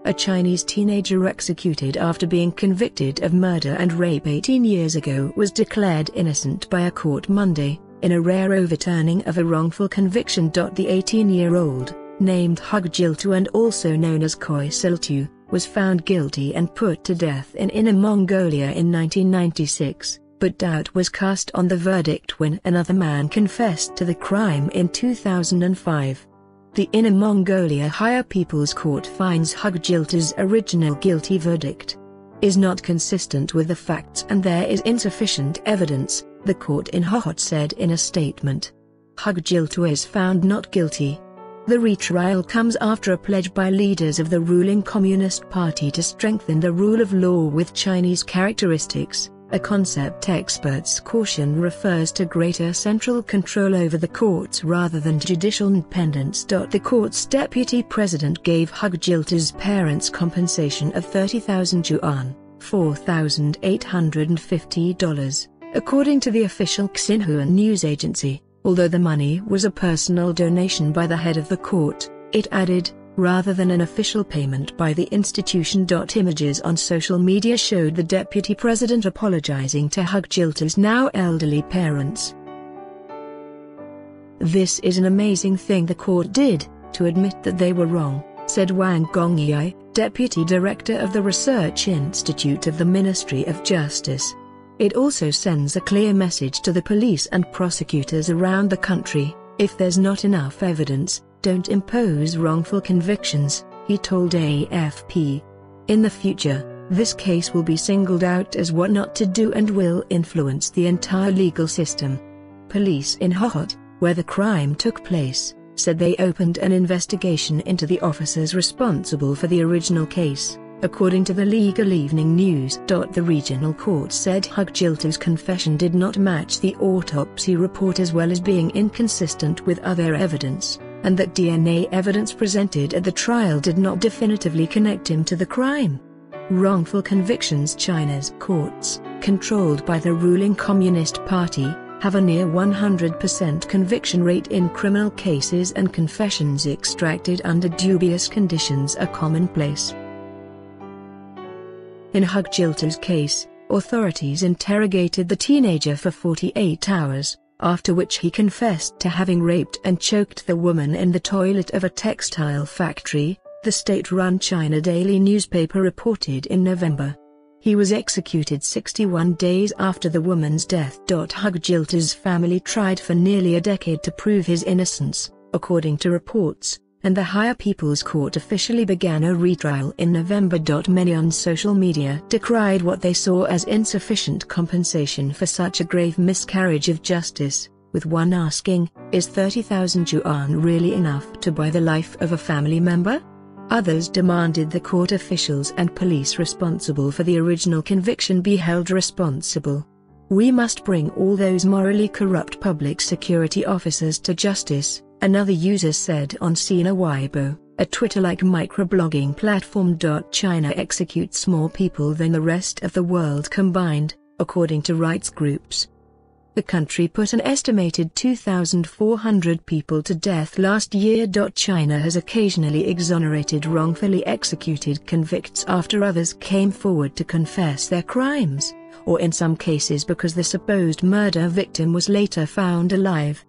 a Chinese teenager executed after being convicted of murder and rape 18 years ago, was declared innocent by a court Monday, in a rare overturning of a wrongful conviction. The 18-year-old, named Hugjiltu and also known as Qoysiletu, was found guilty and put to death in Inner Mongolia in 1996, but doubt was cast on the verdict when another man confessed to the crime in 2005. The Inner Mongolia Higher People's Court finds Hugjiltu's original guilty verdict is not consistent with the facts and there is insufficient evidence, the court in Hohhot said in a statement. Hugjiltu is found not guilty. The retrial comes after a pledge by leaders of the ruling Communist Party to strengthen the rule of law with Chinese characteristics, a concept experts caution refers to greater central control over the courts rather than judicial independence. The court's deputy president gave Hugjiltu's parents compensation of 30,000 yuan, $4,850, according to the official Xinhua news agency. Although the money was a personal donation by the head of the court, it added, rather than an official payment by the institution. Images on social media showed the deputy president apologizing to Hugjiltu's now elderly parents. "This is an amazing thing the court did, to admit that they were wrong," said Wang Gongyi, deputy director of the Research Institute of the Ministry of Justice. "It also sends a clear message to the police and prosecutors around the country: if there's not enough evidence, don't impose wrongful convictions," he told AFP. In the future, this case will be singled out as what not to do and will influence the entire legal system. Police in Hohhot, where the crime took place, said they opened an investigation into the officers responsible for the original case, according to the Legal Evening News. The regional court said Hugjiltu's confession did not match the autopsy report as well as being inconsistent with other evidence, and that DNA evidence presented at the trial did not definitively connect him to the crime. Wrongful convictions. China's courts, controlled by the ruling Communist Party, have a near 100% conviction rate in criminal cases, and confessions extracted under dubious conditions are commonplace. In Hugjiltu's case, authorities interrogated the teenager for 48 hours, after which he confessed to having raped and choked the woman in the toilet of a textile factory, the state-run China Daily newspaper reported in November. He was executed 61 days after the woman's death. Hugjiltu's family tried for nearly a decade to prove his innocence, according to reports, and the Higher People's Court officially began a retrial in November. Many on social media decried what they saw as insufficient compensation for such a grave miscarriage of justice, with one asking, "Is 30,000 yuan really enough to buy the life of a family member?" Others demanded the court officials and police responsible for the original conviction be held responsible. "We must bring all those morally corrupt public security officers to justice," another user said on Sina Weibo, a Twitter-like microblogging platform. China executes more people than the rest of the world combined, according to rights groups. The country put an estimated 2,400 people to death last year. China has occasionally exonerated wrongfully executed convicts after others came forward to confess their crimes, or in some cases because the supposed murder victim was later found alive.